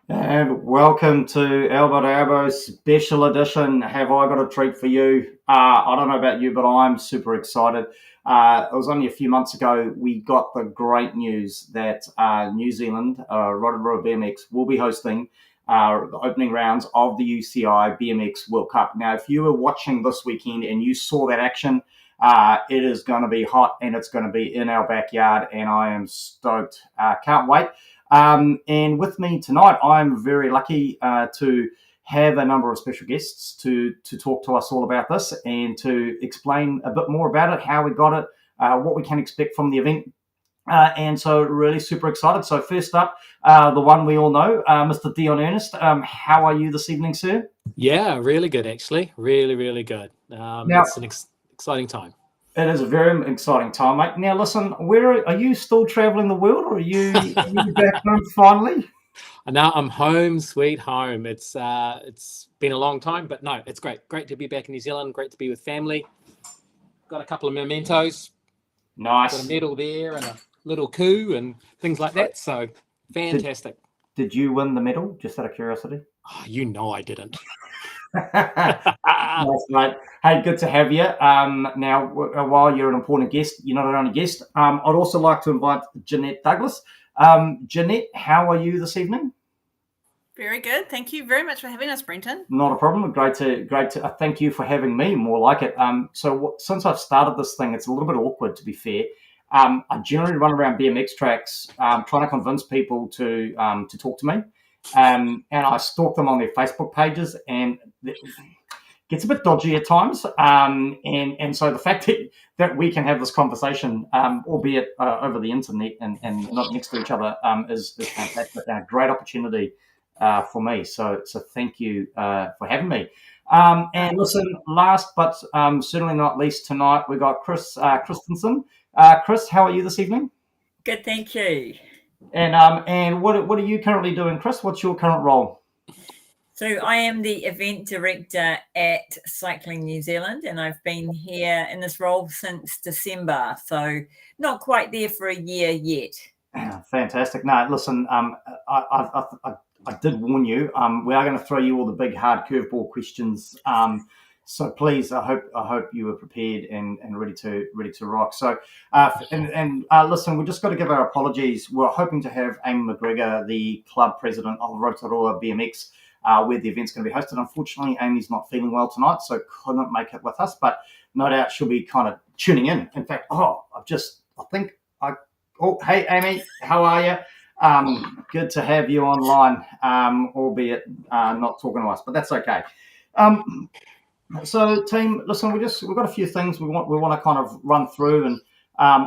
And welcome to Elbow to Elbow special edition. Have I got a treat for you? I don't know about you, but I'm super excited. It was only a few months ago we got the great news that New Zealand, Rotorua BMX, will be hosting the opening rounds of the UCI BMX World Cup. Now, if you were watching this weekend and you saw that action, it is going to be hot and it's going to be in our backyard, and I am stoked. Can't wait. And with me tonight, I'm very lucky to have a number of special guests to talk to us all about this and to explain a bit more about it, how we got it, what we can expect from the event. And so really super excited. So first up, the one we all know, Mr. Dion Ernest. How are you this evening, sir? Yeah, really good, actually. Really, really good. Now, it's an exciting time. It is a very exciting time, mate. Now, listen, where are you still traveling the world, or are you back home finally? Now I'm home, sweet home. It's been a long time, but no, it's great. Great to be back in New Zealand. Great to be with family. Got a couple of mementos. Nice. Got a medal there and a little coup and things like that. So fantastic. Did you win the medal? Just out of curiosity. Oh, you know I didn't. Nice, mate. Hey, good to have you. Now, while you're an important guest, you're not our only guest. I'd also like to invite Jeanette Douglas. Jeanette, how are you this evening? Very good. Thank you very much for having us, Brenton. Not a problem. Great to thank you for having me. More like it. Since I've started this thing, it's a little bit awkward, to be fair. I generally run around BMX tracks, trying to convince people to talk to me. And I stalk them on their Facebook pages, and it gets a bit dodgy at times. And so the fact that we can have this conversation, albeit over the internet and not next to each other, is fantastic. A great opportunity for me. So thank you for having me. And listen, last but certainly not least tonight, we got Chris Christensen. Chris, how are you this evening? Good, thank you. And what are you currently doing, Chris? What's your current role? So I am the event director at Cycling New Zealand, and I've been here in this role since December. So not quite there for a year yet. Fantastic. No, listen, I did warn you. We are going to throw you all the big hard curveball questions. So please, I hope you were prepared and ready to rock. So listen, we've just got to give our apologies. We're hoping to have Amy McGregor, the club president of Rotorua BMX, where the event's going to be hosted. Unfortunately, Amy's not feeling well tonight, so couldn't make it with us. But no doubt she'll be kind of tuning in. In fact, hey Amy, how are you? Good to have you online, albeit not talking to us, but that's okay. So, team, listen, we've got a few things we want to kind of run through, and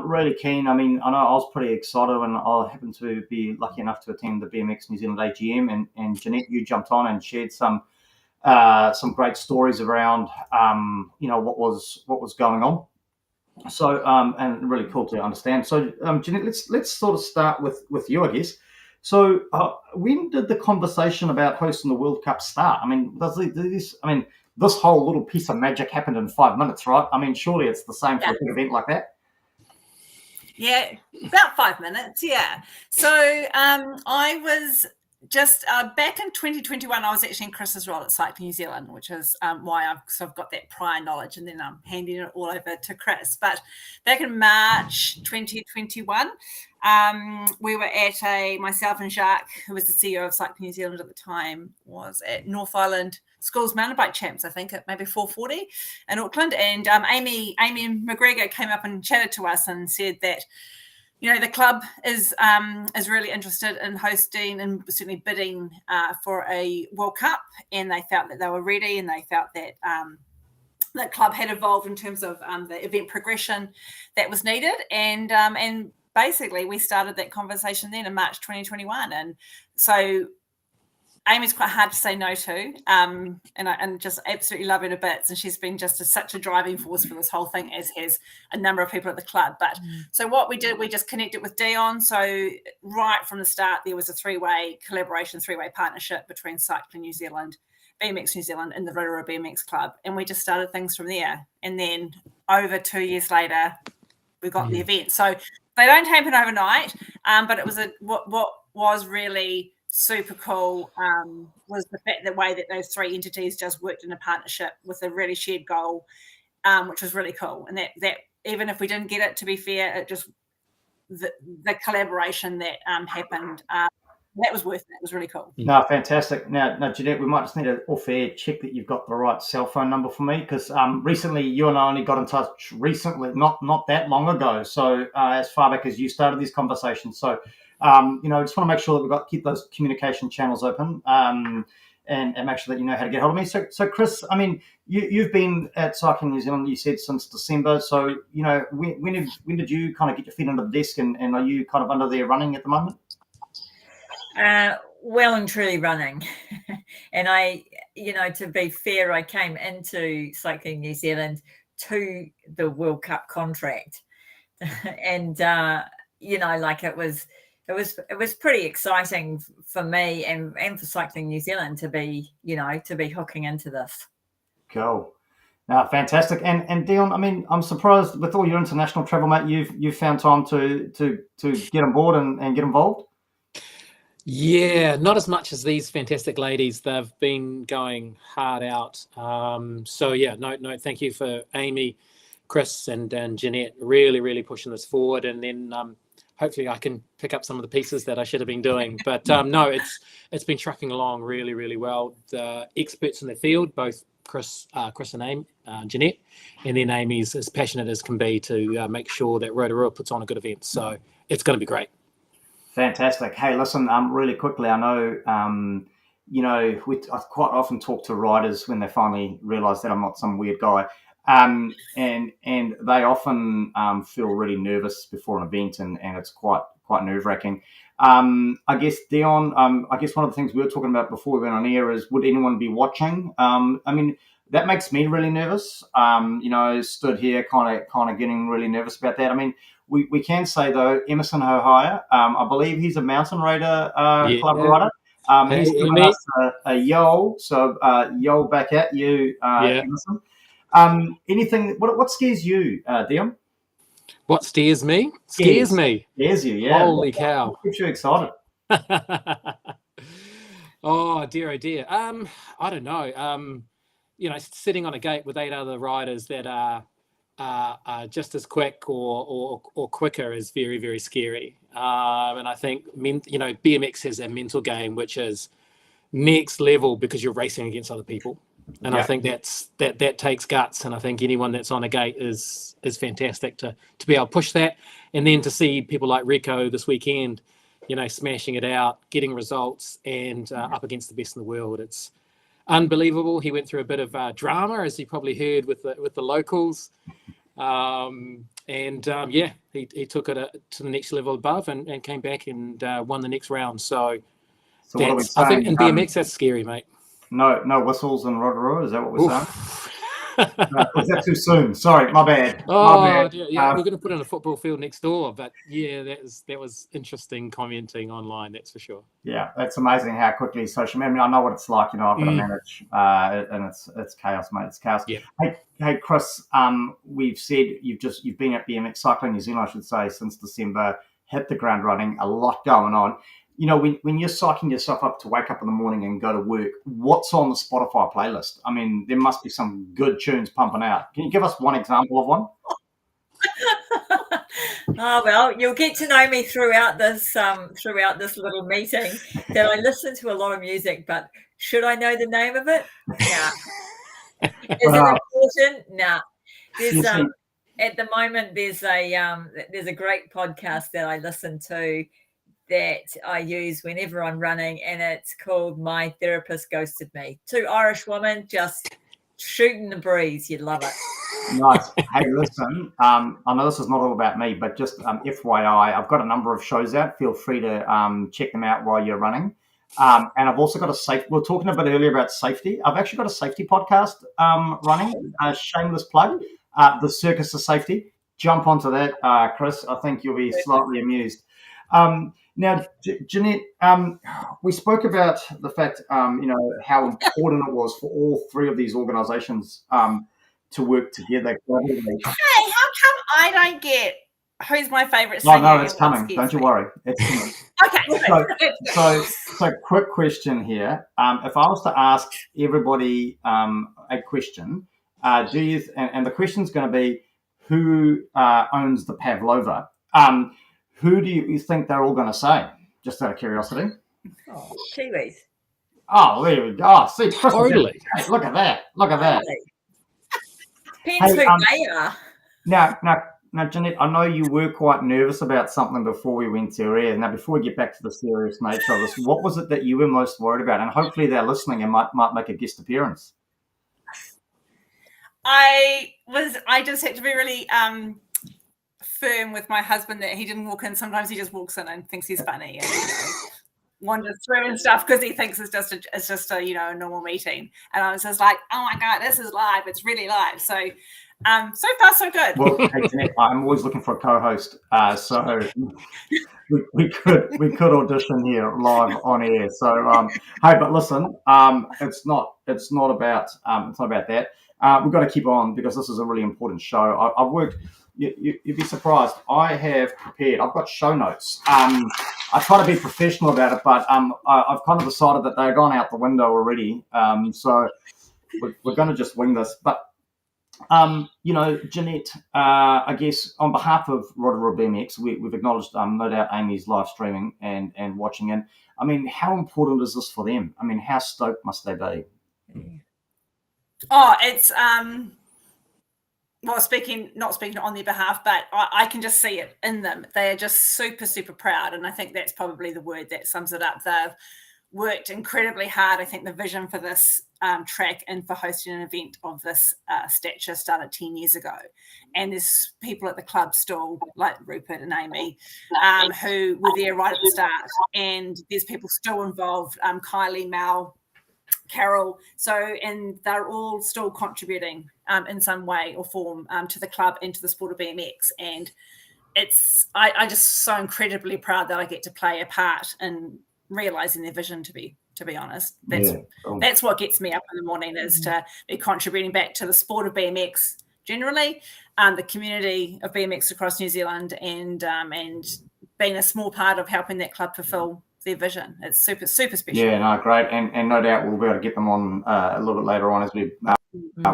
really keen. I mean, I know I was pretty excited when I happened to be lucky enough to attend the BMX New Zealand AGM, and Jeanette, you jumped on and shared some great stories around what was going on. So, and really cool to understand. So, Jeanette, let's sort of start with you, I guess. So, when did the conversation about hosting the World Cup start? I mean, this whole little piece of magic happened in 5 minutes, right? I mean, surely it's the same for a big event like that. Yeah, about 5 minutes, yeah. So I was just back in 2021, I was actually in Chris's role at Cycling New Zealand, which is why I've sort of got that prior knowledge, and then I'm handing it all over to Chris. But back in March 2021, we were at myself and Jacques, who was the CEO of Cycling New Zealand at the time, was at North Island Schools Mountain Bike Champs, I think, at maybe 440 in Auckland. And Amy McGregor came up and chatted to us and said that, the club is really interested in hosting and certainly bidding for a World Cup, and they felt that they were ready, and they felt that the club had evolved in terms of the event progression that was needed. And basically we started that conversation then in March 2021. And so Amy's quite hard to say no to, and just absolutely love her to bits. And she's been just such a driving force for this whole thing, as has a number of people at the club. But so what we did, we just connected with Dion. So right from the start, there was a three-way collaboration, three-way partnership between Cycling New Zealand, BMX New Zealand, and the Rotorua BMX Club, and we just started things from there. And then over 2 years later, we got the event. So they don't happen overnight, but it was what was really super cool was the fact the way that those three entities just worked in a partnership with a really shared goal, which was really cool. And that even if we didn't get it, to be fair, it just the collaboration that happened, that was worth it. It was really cool. No, fantastic. Now, Jeanette, we might just need to off-air check that you've got the right cell phone number for me, because recently you and I only got in touch recently, not that long ago. So as far back as you started this conversation. So, just want to make sure that keep those communication channels open and make sure that you know how to get hold of me. So Chris, I mean, you've been at Cycling New Zealand, you said, since December. So, when did you kind of get your feet under the desk, and are you kind of under there running at the moment? Well and truly running. And I, to be fair, I came into Cycling New Zealand to the World Cup contract. And, it was pretty exciting for me and for Cycling New Zealand to be hooking into this. Cool. No, fantastic. And Dion, I mean, I'm surprised with all your international travel, mate, you've found time to get on board and get involved. Yeah, not as much as these fantastic ladies. They've been going hard out. So yeah, no, thank you for Amy, Chris, and Jeanette really, really pushing this forward. And then hopefully I can pick up some of the pieces that I should have been doing. But no, it's been trucking along really, really well. The experts in the field, both Chris and Amy, Jeanette, and then Amy's as passionate as can be to make sure that Rotorua puts on a good event. So it's going to be great. Fantastic. Hey, listen, really quickly, I know, I quite often talk to riders when they finally realise that I'm not some weird guy, and they often feel really nervous before an event, and it's quite nerve-wracking. I guess, Dion, I guess one of the things we were talking about before we went on air is, would anyone be watching? I mean, that makes me really nervous. Stood here kind of getting really nervous about that. I mean, we can say, though, Emerson Hohaya, I believe he's a Mountain Raider club rider. He's given us a yo, so yo back at you, Emerson. Anything? What scares you, Dion? What scares me? Scares me. Scares you, yeah. Holy cow! What keeps you excited? Oh dear, I don't know. Sitting on a gate with 8 other riders that are just as quick or quicker is very, very scary. And I think BMX has a mental game which is next level because you're racing against other people. And I think that takes guts. And I think anyone that's on a gate is fantastic to be able to push that. And then to see people like Rico this weekend, smashing it out, getting results, and up against the best in the world. It's unbelievable. He went through a bit of drama, as you probably heard, with the locals. He took it to the next level above and came back and won the next round. So what are we saying? I think in BMX, that's scary, mate. No whistles in Rotorua, is that what we're saying? Was that too soon? Sorry, my bad. Yeah, we're going to put in a football field next door, but yeah, that was interesting commenting online, that's for sure. Yeah, it's amazing how quickly social media. I know what it's like. I've got to manage, and it's chaos, mate. It's chaos. Yeah. Hey, Chris. We've said you've been at BMX Cycling New Zealand, I should say, since December. Hit the ground running. A lot going on. When you're psyching yourself up to wake up in the morning and go to work, what's on the Spotify playlist? I mean, there must be some good tunes pumping out. Can you give us one example of one? Oh, well, you'll get to know me throughout this little meeting that I listen to a lot of music, but should I know the name of it? Nah. Is it important? Nah. There's at the moment there's a great podcast that I listen to that I use whenever I'm running, and it's called My Therapist Ghosted Me. 2 Irish women just shooting the breeze. You'd love it. Nice. Hey, listen, I know this is not all about me, but just FYI, I've got a number of shows out. Feel free to check them out while you're running. And I've also got a safe. We were talking a bit earlier about safety. I've actually got a safety podcast running. Shameless plug. The Circus of Safety. Jump onto that, Chris. I think you'll be slightly amused. Now, Jeanette, we spoke about the fact, how important it was for all three of these organisations to work together. Hey, how come I don't get who's my favourite singer? Oh, no, it's coming. Don't you worry. It's coming. Okay. So quick question here. If I was to ask everybody a question, and the question's going to be, who owns the Pavlova? Who do you think they're all going to say? Just out of curiosity. Oh, Kiwis. Oh, there we go. Oh, see, Totally. Look at that. Look at that. Depends who they are. Now, Jeanette, I know you were quite nervous about something before we went to air. Now, before we get back to the serious nature of this, what was it that you were most worried about? And hopefully they're listening and might make a guest appearance. I just had to be really firm with my husband that he didn't walk in. Sometimes he just walks in and thinks he's funny and wanders through and stuff because he thinks it's just a a normal meeting. And I was just like, oh my God, this is live. It's really live. So so far so good. Well, hey, Jeanette, I'm always looking for a co-host, so we could audition here live on air. So hey, but listen, it's not about that. We've got to keep on because this is a really important show. I've worked. You'd be surprised. I have prepared. I've got show notes. I try to be professional about it, but I've kind of decided that they've gone out the window already. So we're going to just wing this. But Jeanette, I guess on behalf of Rotorua BMX, we've acknowledged no doubt Amy's live streaming and watching in. I mean, how important is this for them? I mean, how stoked must they be? Oh, it's not speaking on their behalf, but I can just see it in them. They are just super, super proud. And I think that's probably the word that sums it up. They've worked incredibly hard. I think the vision for this track and for hosting an event of this stature started 10 years ago. And there's people at the club still, like Rupert and Amy, who were there right at the start. And there's people still involved, Kylie, Mal, Carol. And they're all still contributing in some way or form to the club and to the sport of BMX. And I'm just so incredibly proud that I get to play a part in realizing their vision, to be honest. That's what gets me up in the morning, is to be contributing back to the sport of BMX generally, the community of BMX across New Zealand, and being a small part of helping that club fulfill their vision. It's super, super special. Yeah, no, great. And no doubt we'll be able to get them on a little bit later on as we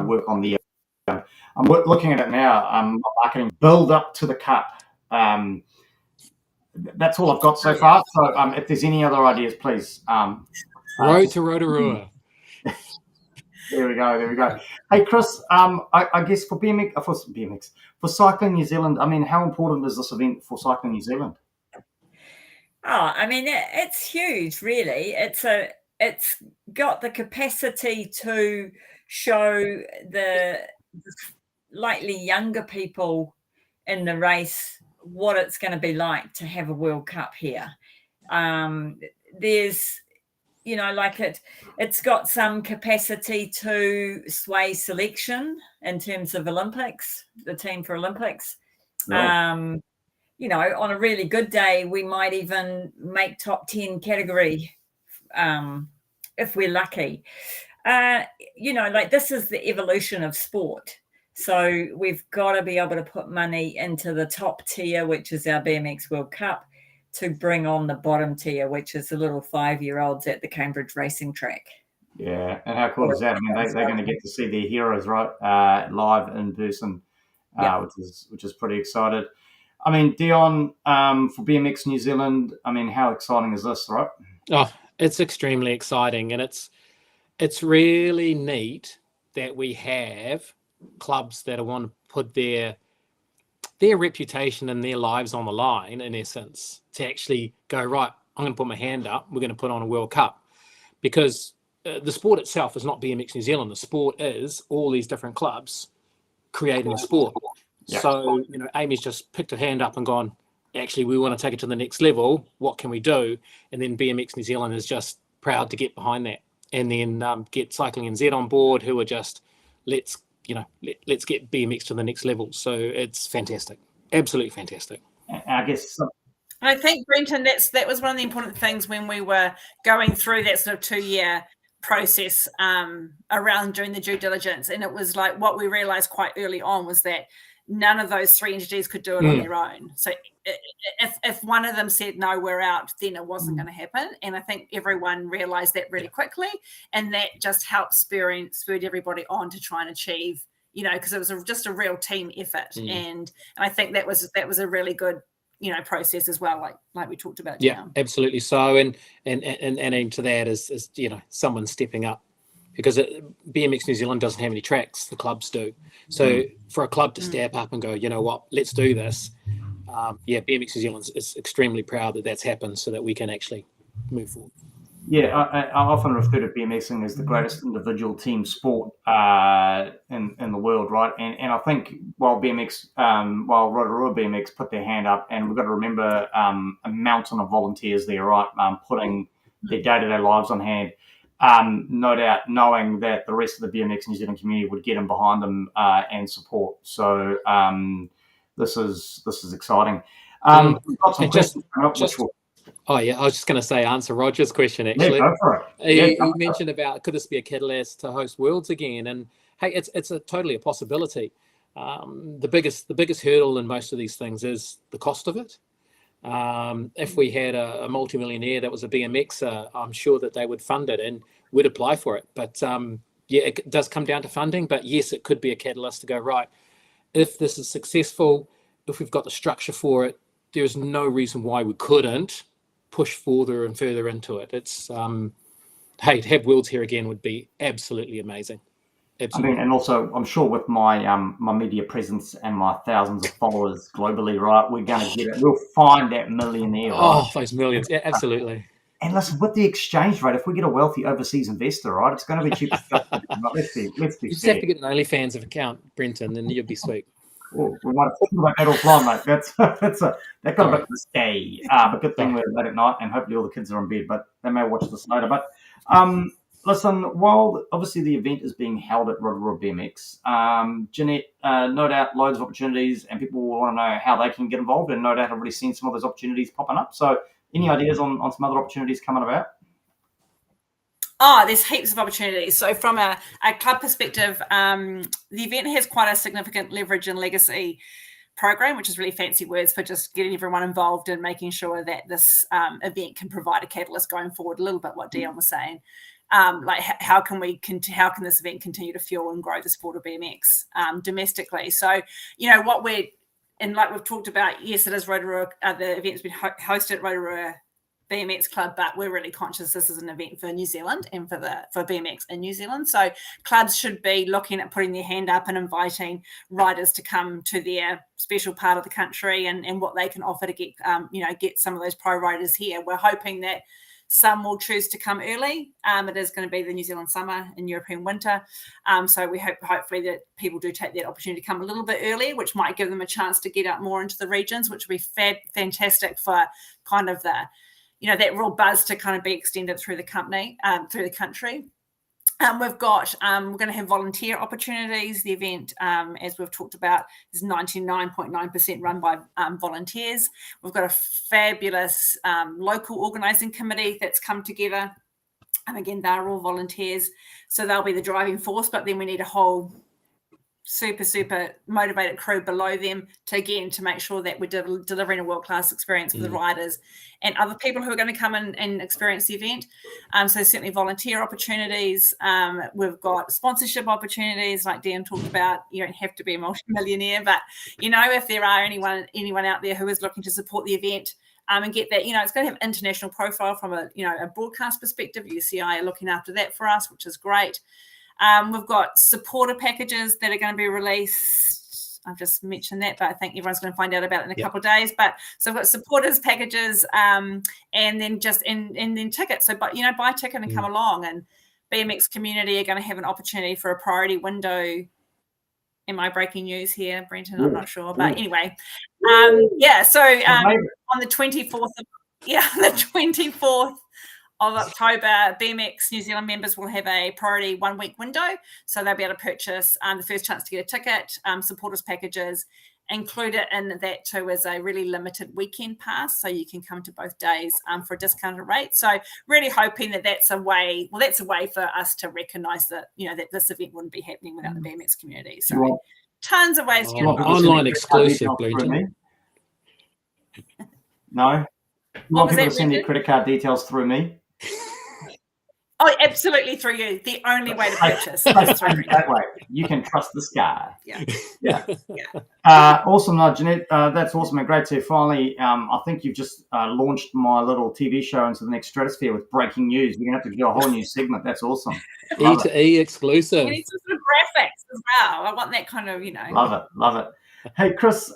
work on the I'm looking at it now, marketing build up to the cup. That's all I've got so far. So if there's any other ideas, please. Road to Rotorua. There we go. Hey, Chris, I guess for Cycling New Zealand, I mean, how important is this event for Cycling New Zealand? Oh, I mean, it's huge, really. It's got the capacity to show the slightly younger people in the race what it's going to be like to have a World Cup here. There's, it's got some capacity to sway selection in terms of Olympics, the team for Olympics. Yeah. On a really good day, we might even make top 10 category if we're lucky. This is the evolution of sport. So we've got to be able to put money into the top tier, which is our BMX World Cup, to bring on the bottom tier, which is the little 5-year-olds at the Cambridge racing track. Yeah, and how cool is that? I mean, they're going to get to see their heroes, right, live in person, which is pretty excited. I mean, Dion, for BMX New Zealand, I mean, how exciting is this, right? Oh, it's extremely exciting, and it's really neat that we have clubs that want to put their reputation and their lives on the line, in essence, to actually go, right, I'm going to put my hand up, we're going to put on a World Cup. Because the sport itself is not BMX New Zealand. The sport is all these different clubs creating a sport. Yeah. So, Amy's just picked her hand up and gone, actually, we want to take it to the next level. What can we do? And then BMX New Zealand has just proud to get behind that. And then get Cycling NZ on board, who are just let's get BMX to the next level. So it's fantastic, absolutely fantastic. I guess. I think, Brenton, that was one of the important things when we were going through that sort of 2-year process around doing the due diligence. And it was like what we realized quite early on was that none of those 3 entities could do it on their own. So if one of them said, no, we're out, then it wasn't going to happen. And I think everyone realized that really quickly. And that just helped spurred everybody on to try and achieve, because it was just a real team effort. And I think that was a really good, process as well, like we talked about. Yeah, absolutely. So, and into that is someone stepping up, because BMX New Zealand doesn't have any tracks, the clubs do. So for a club to step up and go, you know what, let's do this. BMX New Zealand is extremely proud that that's happened, so that we can actually move forward. Yeah, I often refer to BMXing as the greatest individual team sport in the world, right? And I think while Rotorua BMX put their hand up, and we've got to remember a mountain of volunteers there, right, putting their day-to-day lives on hand. No doubt, knowing that the rest of the BMX New Zealand community would get in behind them and support. So this is exciting. We've got some questions coming up. Oh yeah, I was just going to say, answer Roger's question actually. Yeah, go for it. He mentioned about, could this be a catalyst to host Worlds again? And hey, it's totally a possibility. The biggest hurdle in most of these things is the cost of it. If we had a multimillionaire that was a BMXer, I'm sure that they would fund it and would apply for it. But it does come down to funding. But yes, it could be a catalyst to go, right, if this is successful, if we've got the structure for it, there's no reason why we couldn't push further and further into it. It's to have Worlds here again would be absolutely amazing. Absolutely. I mean, and also I'm sure with my my media presence and my thousands of followers globally, right, we're going to get it. We'll find that millionaire. Right? Oh, those millions! Yeah, absolutely. And listen, with the exchange rate, if we get a wealthy overseas investor, right, it's going to be cheaper. Let's be you just have to get an OnlyFans account, Brenton, and you'll be sweet. Oh, we might have talked about that offline, mate. That got a bit risque. But good thing we're late at night, and hopefully all the kids are in bed. But they may watch this later. But listen, while obviously the event is being held at Rotorua BMX, Jeanette, no doubt loads of opportunities, and people will want to know how they can get involved. And no doubt I've already seen some of those opportunities popping up. So, any ideas on some other opportunities coming about? Oh, there's heaps of opportunities. So from a club perspective, the event has quite a significant leverage and legacy program, which is really fancy words for just getting everyone involved and making sure that this event can provide a catalyst going forward. A little bit what Dion was saying, like how can this event continue to fuel and grow the sport of BMX domestically? So what we're, and like we've talked about, yes, it is Rotorua. The event's been hosted at Rotorua BMX Club, but we're really conscious this is an event for New Zealand and for BMX in New Zealand. So clubs should be looking at putting their hand up and inviting riders to come to their special part of the country and what they can offer to get some of those pro riders here. We're hoping that some will choose to come early. It is going to be the New Zealand summer and European winter. So we hopefully that people do take that opportunity to come a little bit earlier, which might give them a chance to get out more into the regions, which would be fantastic for kind of the that real buzz to kind of be extended through the country. We're going to have volunteer opportunities. The event, as we've talked about, is 99.9% run by volunteers. We've got a fabulous local organising committee that's come together. And again, they're all volunteers. So they'll be the driving force, but then we need a whole super motivated crew below them to make sure that we're delivering a world-class experience for the riders and other people who are going to come in and experience the event. So certainly volunteer opportunities. We've got sponsorship opportunities like Dan talked about. You don't have to be a multimillionaire, but if there are anyone out there who is looking to support the event and get that, it's going to have international profile from a broadcast perspective. UCI are looking after that for us, which is great. We've got supporter packages that are going to be released. I've just mentioned that, but I think everyone's going to find out about it in a couple of days. But so we've got supporters packages, and then then tickets. So, buy a ticket and come along. And BMX community are going to have an opportunity for a priority window. Am I breaking news here, Brenton? I'm not sure, but anyway, So on the 24th, the 24th of October, BMX New Zealand members will have a priority 1 week window. So they'll be able to purchase the first chance to get a ticket, supporters packages. Included in that too is a really limited weekend pass, so you can come to both days for a discounted rate. So really hoping that that's a way for us to recognise that, that this event wouldn't be happening without the BMX community. So tons of ways to get online exclusive, Blinton. No? You want people to send their credit card details through me? Oh, absolutely, through you. The only way to purchase is through me. That way. You can trust this guy. Yeah. Awesome, Jeanette. That's awesome and great to finally. I think you've just launched my little TV show into the next stratosphere with breaking news. We're going to have to do a whole new segment. That's awesome. E to E exclusive. We need some sort of graphics as well. I want that kind of, Love it. Hey, Chris,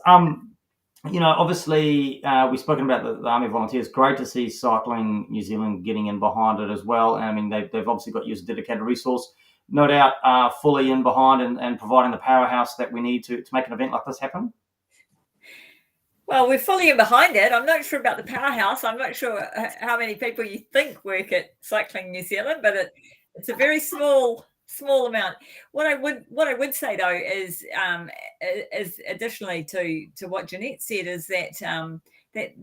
obviously we've spoken about the Army Volunteers. Great to see Cycling New Zealand getting in behind it as well. I mean, they've obviously got you as a dedicated resource. No doubt fully in behind and providing the powerhouse that we need to make an event like this happen. Well, we're fully in behind it. I'm not sure about the powerhouse. I'm not sure how many people you think work at Cycling New Zealand, but it's a very small amount. What I would say though is additionally to what Jeanette said is that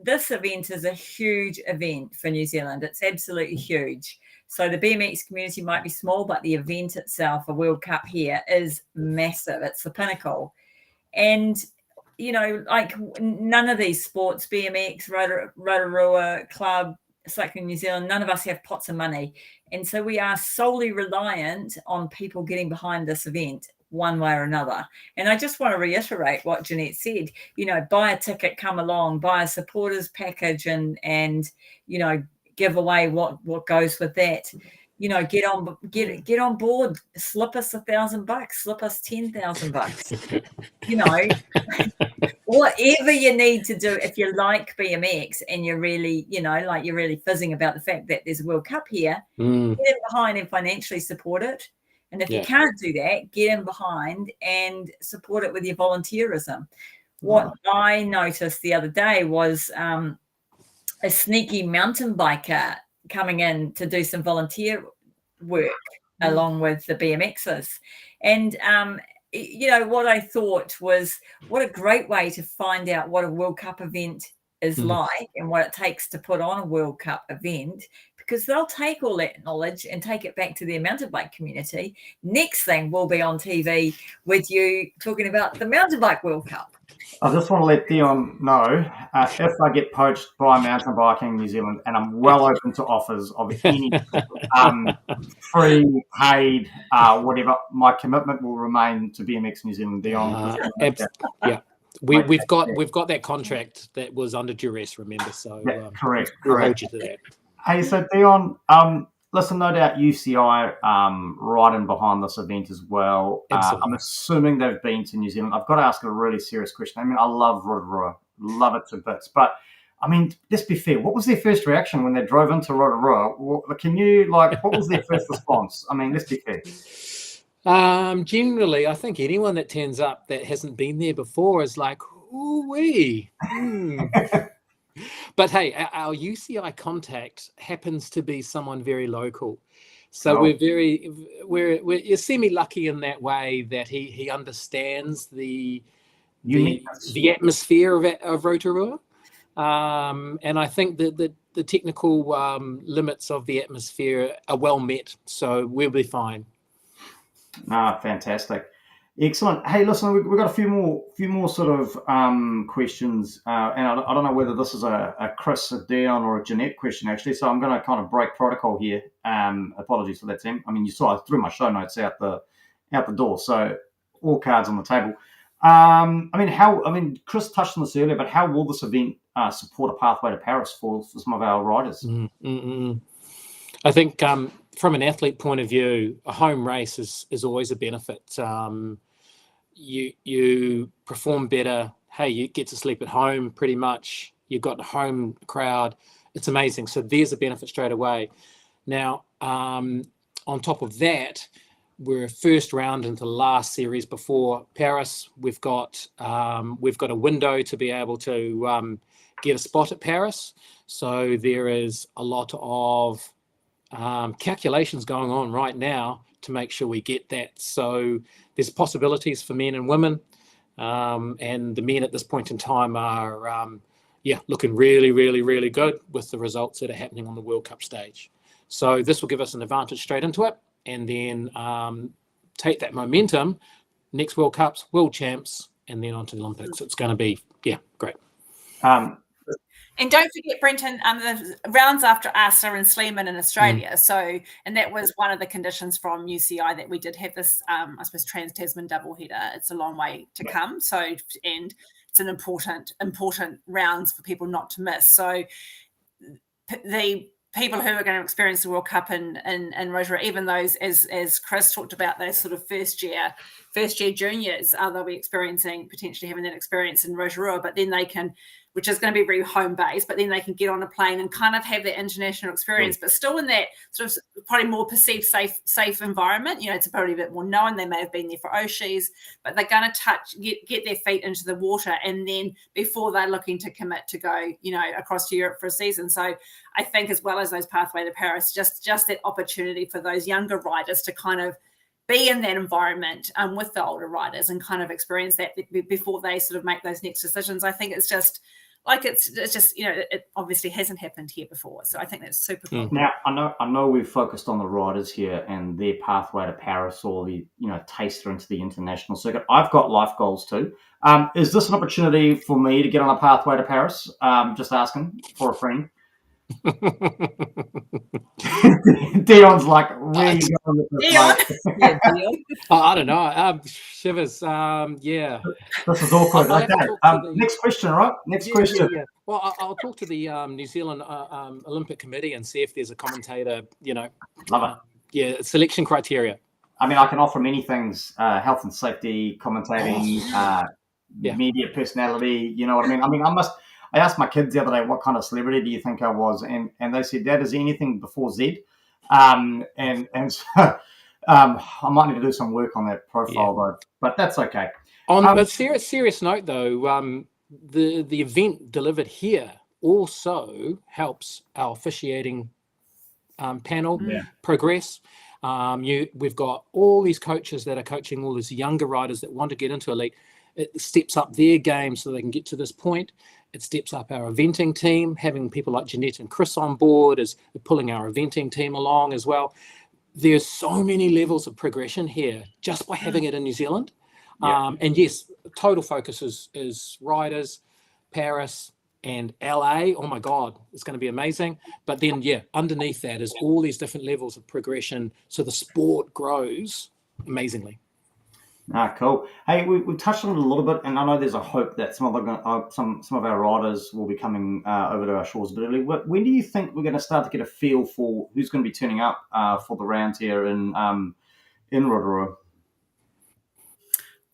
this event is a huge event for New Zealand. It's absolutely huge. So the BMX community might be small, but the event itself, a World Cup here, is massive. It's the pinnacle. And, like none of these sports, BMX, Rotorua Club, Cycling New Zealand, none of us have pots of money. And so we are solely reliant on people getting behind this event one way or another. And I just want to reiterate what Jeanette said, buy a ticket, come along, buy a supporters package and give away what goes with that. Get on board, slip us $1,000, slip us $10,000. Whatever you need to do. If you like BMX and you're really, you're really fizzing about the fact that there's a World Cup here, get in behind and financially support it. And if you can't do that, get in behind and support it with your volunteerism. What I noticed the other day was a sneaky mountain biker coming in to do some volunteer work along with the BMXers. And, what I thought was what a great way to find out what a World Cup event is like and what it takes to put on a World Cup event, because they'll take all that knowledge and take it back to their mountain bike community. Next thing, we'll be on TV with you talking about the Mountain Bike World Cup. I just want to let Dion know if I get poached by mountain biking New Zealand, and I'm well open to offers of any free, paid, whatever, my commitment will remain to BMX New Zealand. Dion, we've got that contract that was under duress. Remember, so correct. We'll hold you to that. Hey, so Dion, listen, no doubt UCI right in behind this event as well. I'm assuming they've been to New Zealand. I've got to ask a really serious question. I mean, I love Rotorua, love it to bits. But, I mean, let's be fair. What was their first reaction when they drove into Rotorua? What was their first response? I mean, let's be fair. Generally, I think anyone that turns up that hasn't been there before is like, ooh-wee. But hey, our UCI contact happens to be someone very local, so we're semi-lucky in that way that he understands the atmosphere of Rotorua, and I think that the technical limits of the atmosphere are well met, so we'll be fine. Fantastic. Excellent. Hey, listen, we've got a few more sort of questions, and I don't know whether this is a Chris, a Dion, or a Jeanette question, actually, so I'm going to kind of break protocol here. Apologies for that, Tim. I mean, you saw I threw my show notes out the door, so all cards on the table. I mean, Chris touched on this earlier, but how will this event support a pathway to Paris for some of our riders? I think from an athlete point of view, a home race is always a benefit. You perform better. Hey, you get to sleep at home pretty much. You've got the home crowd. It's amazing. So there's a benefit straight away. Now, on top of that, we're first round into the last series before Paris. We've got a window to be able to get a spot at Paris. So there is a lot of calculations going on right now to make sure we get that. So there's possibilities for men and women, and the men at this point in time are looking really, really, really good with the results that are happening on the World Cup stage. So this will give us an advantage straight into it, and then take that momentum, next World Cups, World Champs, and then on to the Olympics. It's going to be, great. And don't forget, Brenton, the rounds after us are in Sleeman in Australia. So, and that was one of the conditions from UCI that we did have this, I suppose, Trans-Tasman doubleheader. It's a long way to come. So, and it's an important rounds for people not to miss. So the people who are going to experience the World Cup in Rotorua, even those, as Chris talked about, those sort of first year juniors, they'll be potentially having that experience in Rotorua, but then they can, which is going to be very home based, but then they can get on a plane and kind of have that international experience, but still in that sort of probably more perceived safe environment. It's probably a bit more known. They may have been there for Oshis, but they're going to get their feet into the water, and then before they're looking to commit to go, across to Europe for a season. So I think, as well as those pathway to Paris, just that opportunity for those younger riders to kind of be in that environment with the older riders and kind of experience that before they sort of make those next decisions. I think it's just it obviously hasn't happened here before, so I think that's super cool. Now I know we've focused on the riders here and their pathway to Paris, or the taster into the international circuit. I've got life goals too. Is this an opportunity for me to get on a pathway to Paris? Just asking for a friend. Dion's like, where are you going with this? Dion. I don't know. Shivers. Yeah. This is awkward. Okay. Next question, right? Next question. Yeah. Well, I'll talk to the New Zealand Olympic Committee and see if there's a commentator. Love it. Selection criteria. I mean, I can offer many things: health and safety, commentating, media personality. You know what I mean? I asked my kids the other day, what kind of celebrity do you think I was? And they said, Dad, is there anything before Z? And so I might need to do some work on that profile, though, but that's okay. On a serious note, though, the event delivered here also helps our officiating panel progress. We've got all these coaches that are coaching all these younger riders that want to get into elite. It steps up their game so they can get to this point. It steps up our eventing team, having people like Jeanette and Chris on board is pulling our eventing team along as well. There's so many levels of progression here just by having it in New Zealand. And yes, total focus is riders, Paris and LA. Oh my God, it's going to be amazing. But then, underneath that is all these different levels of progression. So the sport grows amazingly. Cool. Hey, we touched on it a little bit, and I know there's a hope that some of our riders will be coming over to our shores a bit early. When do you think we're going to start to get a feel for who's going to be turning up for the rounds here in Rotorua?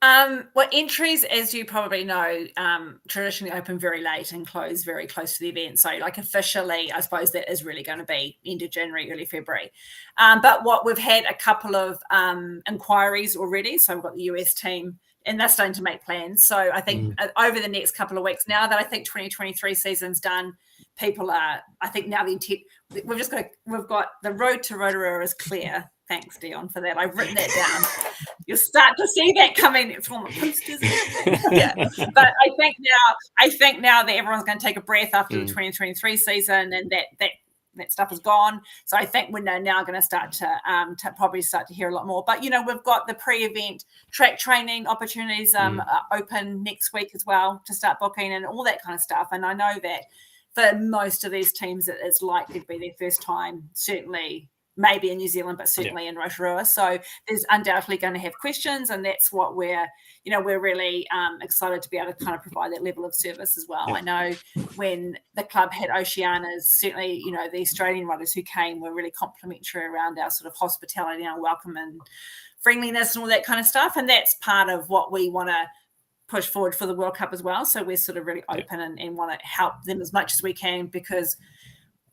Well, entries, as you probably know, traditionally open very late and close very close to the event. So, officially, I suppose that is really going to be end of January, early February. But what we've had a couple of inquiries already. So we've got the US team, and they're starting to make plans. So I think over the next couple of weeks, now that I think 2023 season's done, people are. I think now the intent. We've got the road to Rotorua is clear. Thanks, Dion, for that. I've written that down. You'll start to see that coming from the posters. But I think now that everyone's going to take a breath after the 2023 season, and that stuff is gone. So I think we're now going to start to probably start to hear a lot more. But we've got the pre-event track training opportunities open next week as well to start booking and all that kind of stuff. And I know that for most of these teams, it's likely to be their first time, certainly. Maybe in New Zealand, but certainly in Rotorua. So there's undoubtedly going to have questions, and that's what we're really excited to be able to kind of provide that level of service as well. I know when the club had Oceanas, certainly, the Australian riders who came were really complimentary around our sort of hospitality and our welcome and friendliness and all that kind of stuff. And that's part of what we want to push forward for the World Cup as well. So we're sort of really open and want to help them as much as we can, because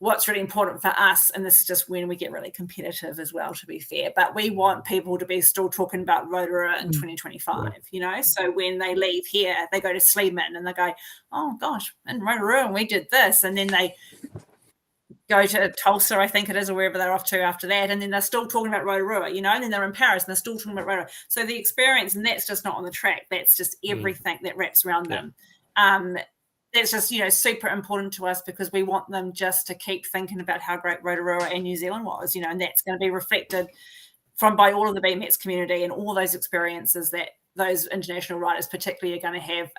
what's really important for us, and this is just when we get really competitive as well, to be fair, but we want people to be still talking about Rotorua in 2025, so when they leave here, they go to Sleeman and they go, oh gosh, in Rotorua we did this, and then they go to Tulsa, I think it is, or wherever they're off to after that, and then they're still talking about Rotorua, and then they're in Paris and they're still talking about Rotorua. So the experience, and that's just not on the track, that's just everything that wraps around them. That's just, super important to us, because we want them just to keep thinking about how great Rotorua and New Zealand was, and that's going to be reflected by all of the BMX community and all those experiences that those international riders particularly are going to have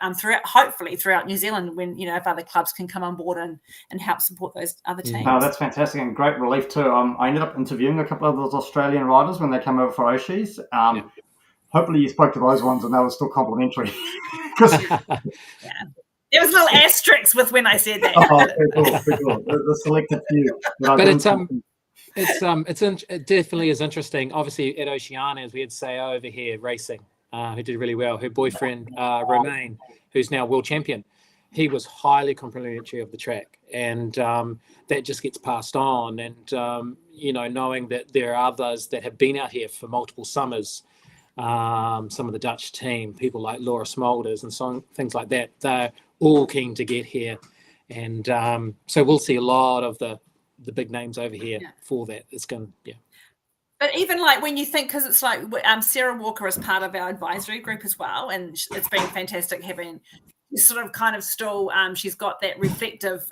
hopefully throughout New Zealand, when, if other clubs can come on board and help support those other teams. Oh, that's fantastic, and great relief too. I ended up interviewing a couple of those Australian riders when they came over for Oshis. Hopefully you spoke to those ones and they were still complimentary. There was little asterisks with when I said that. Cool. The selected few. It definitely is interesting. Obviously, at Oceanias, we had Sao over here racing, who did really well. Her boyfriend, Romain, who's now world champion, he was highly complimentary of the track, and that just gets passed on. And knowing that there are others that have been out here for multiple summers, some of the Dutch team, people like Laura Smulders and things like that, they're all keen to get here, and so we'll see a lot of the big names over here for that. It's going But even like when you think, because it's like Sarah Walker is part of our advisory group as well, and it's been fantastic having sort of kind of still, she's got that reflective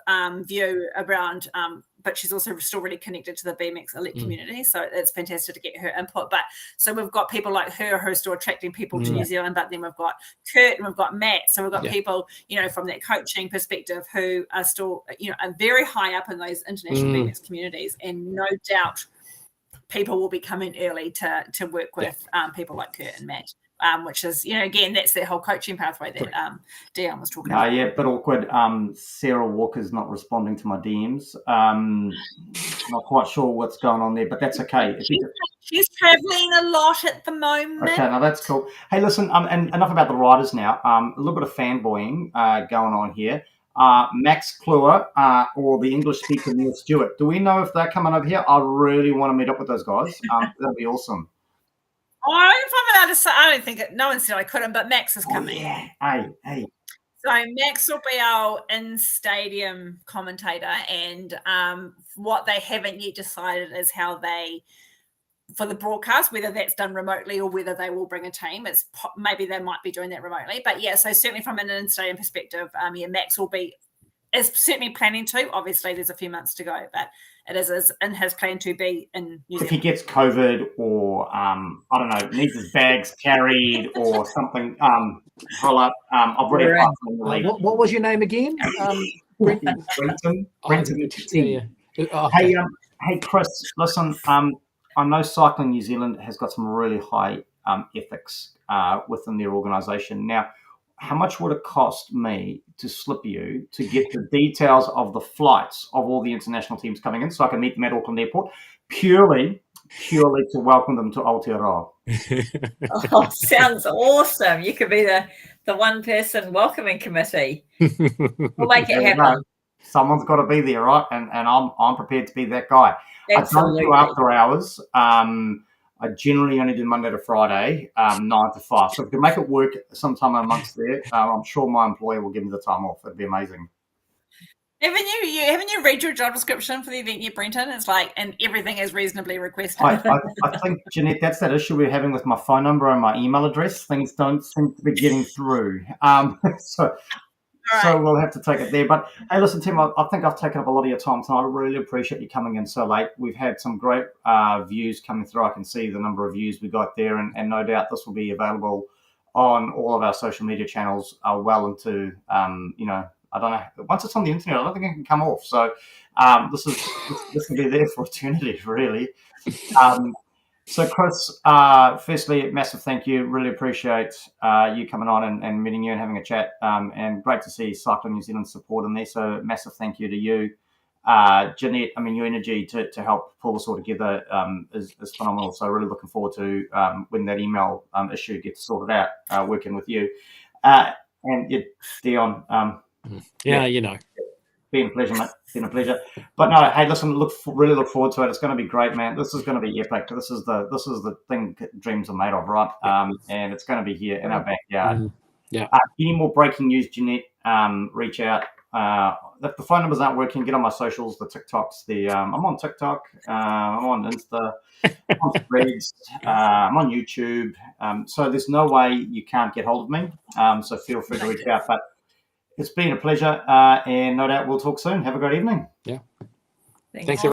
view around, but she's also still really connected to the BMX elite community. So it's fantastic to get her input. But so we've got people like her who are still attracting people to New Zealand, but then we've got Kurt and we've got Matt. So we've got people, from that coaching perspective who are still, are very high up in those international BMX communities. And no doubt people will be coming early to work with people like Kurt and Matt. Which is, again, that's that whole coaching pathway that Dion was talking about. Yeah, a bit awkward. Sarah Walker's not responding to my DMs. Not quite sure what's going on there, but that's okay. She's travelling a lot at the moment. Okay, now that's cool. Hey, listen, and enough about the riders now. A little bit of fanboying going on here. Max Kluwer or the English speaker Neil Stewart. Do we know if they're coming over here? I really want to meet up with those guys. That'd be awesome. If I'm allowed to say, I don't think no one said I couldn't, but Max is coming. Hey. So Max will be our in-stadium commentator, and what they haven't yet decided is how for the broadcast, whether that's done remotely or whether they will bring a team. Maybe they might be doing that remotely, but so certainly from an in-stadium perspective, Max is certainly planning to. Obviously, there's a few months to go, but it is in his plan to be in New Zealand. If he gets COVID or, I don't know, needs his bags carried or something, roll up. I've already passed on the lead. What was your name again? Brenton. Hey, Chris, listen, I know Cycling New Zealand has got some really high ethics within their organisation. Now, how much would it cost me to slip you to get the details of the flights of all the international teams coming in so I can meet them at Auckland Airport purely to welcome them to Aotearoa? Oh, sounds awesome. You could be the one-person welcoming committee. We'll make it happen. Someone's got to be there, right? And I'm prepared to be that guy. Absolutely. I don't do after hours. I generally only do Monday to Friday, 9 to 5. So if we can make it work sometime amongst there, I'm sure my employer will give me the time off. It'd be amazing. Haven't you read your job description for the event yet, Brenton? It's like, and everything is reasonably requested. I think, Jeanette, that's that issue we're having with my phone number and my email address. Things don't seem to be getting through. So we'll have to take it there. But hey, listen, Tim, I think I've taken up a lot of your time tonight. I really appreciate you coming in so late. We've had some great views coming through. I can see the number of views we got there, and no doubt this will be available on all of our social media channels well into, I don't know, once it's on the internet, I don't think it can come off. So this will be there for eternity, really. So, Chris, firstly, massive thank you. Really appreciate you coming on and meeting you and having a chat. And great to see Cycling New Zealand support in there. So, massive thank you to you. Jeanette, your energy to help pull this all together is phenomenal. So, really looking forward to when that email issue gets sorted out, working with you. And Dion. Been a pleasure, mate. Been a pleasure. But no, hey, listen, really look forward to it. It's going to be great, man. This is going to be epic. This is the thing dreams are made of, right? And it's going to be here in our backyard. Yeah. Any more breaking news, Jeanette? Reach out. if the phone numbers aren't working, get on my socials, the TikToks. I'm on TikTok. I'm on Insta. I'm on Threads. I'm on YouTube. So there's no way you can't get hold of me. So feel free to reach out. But it's been a pleasure, and no doubt we'll talk soon. Have a great evening. Yeah. Thanks. Thanks, everyone.